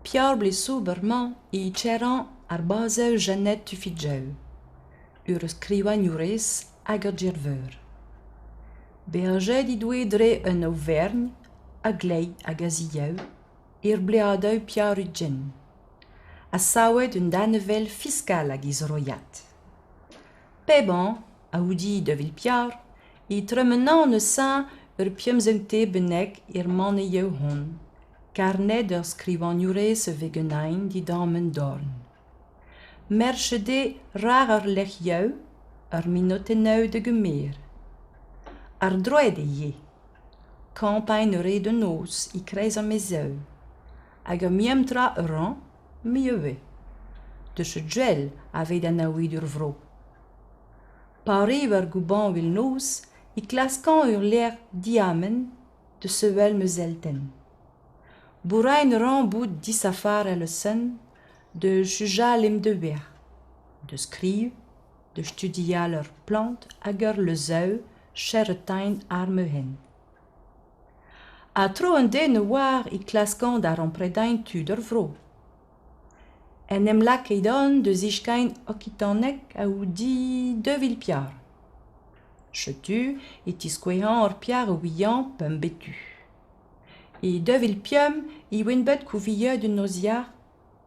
Piar blir soberman I tjeran bazeu Jeanette Tufidjeu. Ur skrivanjures hag gerveur. Beaget I dwe dre un Auvergne, a glei hag a zieu, bleadeu piar ugin. A saouet un danevel fiskal hag isroiat. Peban, a oudi de Vilpiar, I tremenan neusan piemzengte benek manne jeu hon, carnet ur skrivanjures vegenain di damen dorn. Merchede rar lech jeu, minoteneu de gemeer. Droede je, campagne re de noos I kreis a mezeu, hag miemtra ran, mieuwe. De se djel aved an aouid ur vro. Pariver gouban vil noos, I klaskan ur l'air diamen de sewel mezelten. Bourain ran bout disafar a leusen, de jujal em de wer, de skriv, de studia leur plant hag ur lezeu, cheretain arme hen. A tro an den ne war I klaskan dar an predain tud ur vro. En em lak eidon de zichkain okitanek a oudi de Vilpiar. Chetu et iskouehan ur piar ouian pem betu. E de Vilpium I winbet kouvilleux de noziar,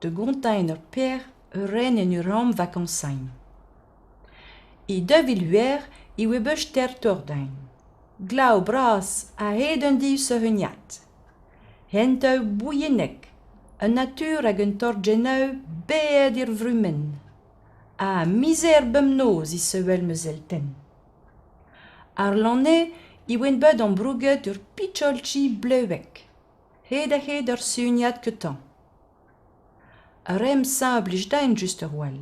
de gontain ur per ren en ur ram vakansain. E de Viluer I webech ter tordain. Glau bras a hed un div se heuniat. Henteu bouillenek, un natur hag un torgeneu beed ir vrumen. A miser bem noz I sewel mezelten. Ar lanne I winbet an brouget ur picholchi bleuek. Hed a hed ur suuniat ketan. A rem sa blijdain just ur wal.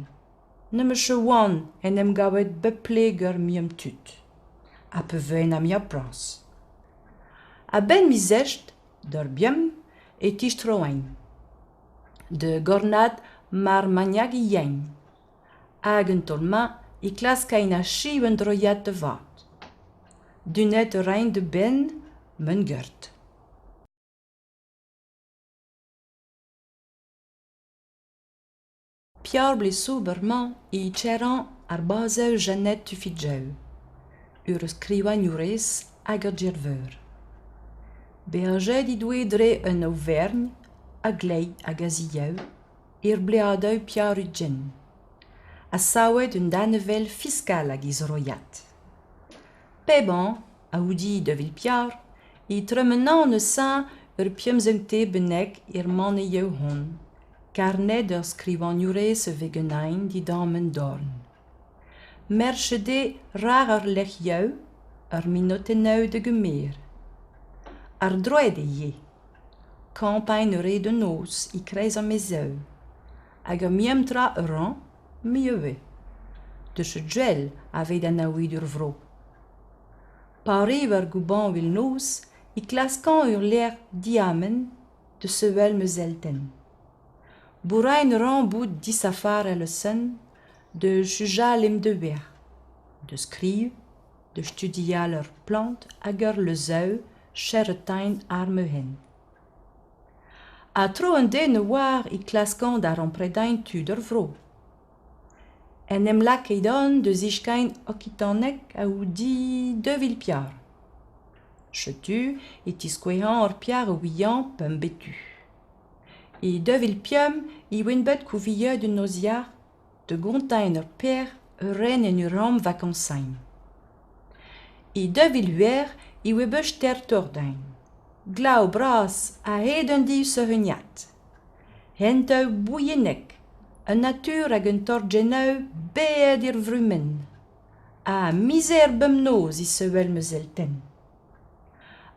Ne che oan en em gavet bepleger miem tut. A pevein am ya prans. A ben mizecht, d'ur biem, et istroain. De gornad mar maniag I yen. Hag un tolma I klaskain a chiv un droiat de vat. Dunet rein de ben, men gert. Piar blir soberman I tjeran bazeu Jeanette Tufidjeu. Ur skrivanjures hag gerveur. Beaget I dwe dre un Auvergne, a glei hag a zieu, bleadeu piar ugin. A saouet un danevel fiskal hag isroiat. Peban, a oudi de Vilpiar, I tremenan neusan piemzengte benek manne jeu hon, carnet ur skrivanjures vegenain di damen dorn. Merchede rar lech jeu, minoteneu de gemeer. Droede je, campagne re de noos I kreis a mezeu, hag miemtra ran, mieuwe. De se djel aved an aouid ur vro. Pariver gouban vil noos, I klaskan ur l'air diamen de sewel mezelten. Bourain ran bout disafar a leusen, de jujal em de wer, de skriv, de studia leur plant hag ur lezeu, cheretain arme hen. A tro an den ne war I klaskan dar an predain tud ur vro. En em lak eidon de zichkain okitanek a oudi de Vilpiar. Chetu et iskouehan ur piar ouian pem betu. E de Vilpium I winbet kouvilleux de noziar, de gontain ur per ren en ur ram vakansain. E de Viluer I webech ter tordain. Glau bras a hed un div se heuniat. Henteu bouillenek, un natur hag un torgeneu beed ir vrumen. A miser bem noz I sewel mezelten.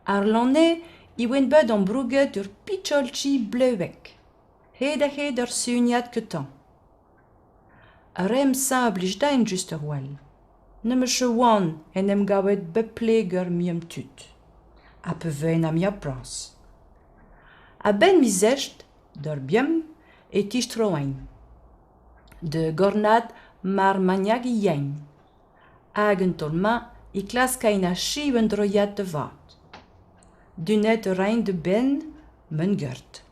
Ar lanne I winbet an brouget ur picholchi bleuek. Hed a hed ur suuniat ketan. A rem sa blijdain just ur wal. Ne che oan en em gavet bepleger miem tut. A pevein am ya prans. A ben mizecht, d'ur biem, et istroain. De gornad mar maniag I yen. Hag un tolma I klaskain a chiv un droiat de vat. Dunet rein de ben, men gert.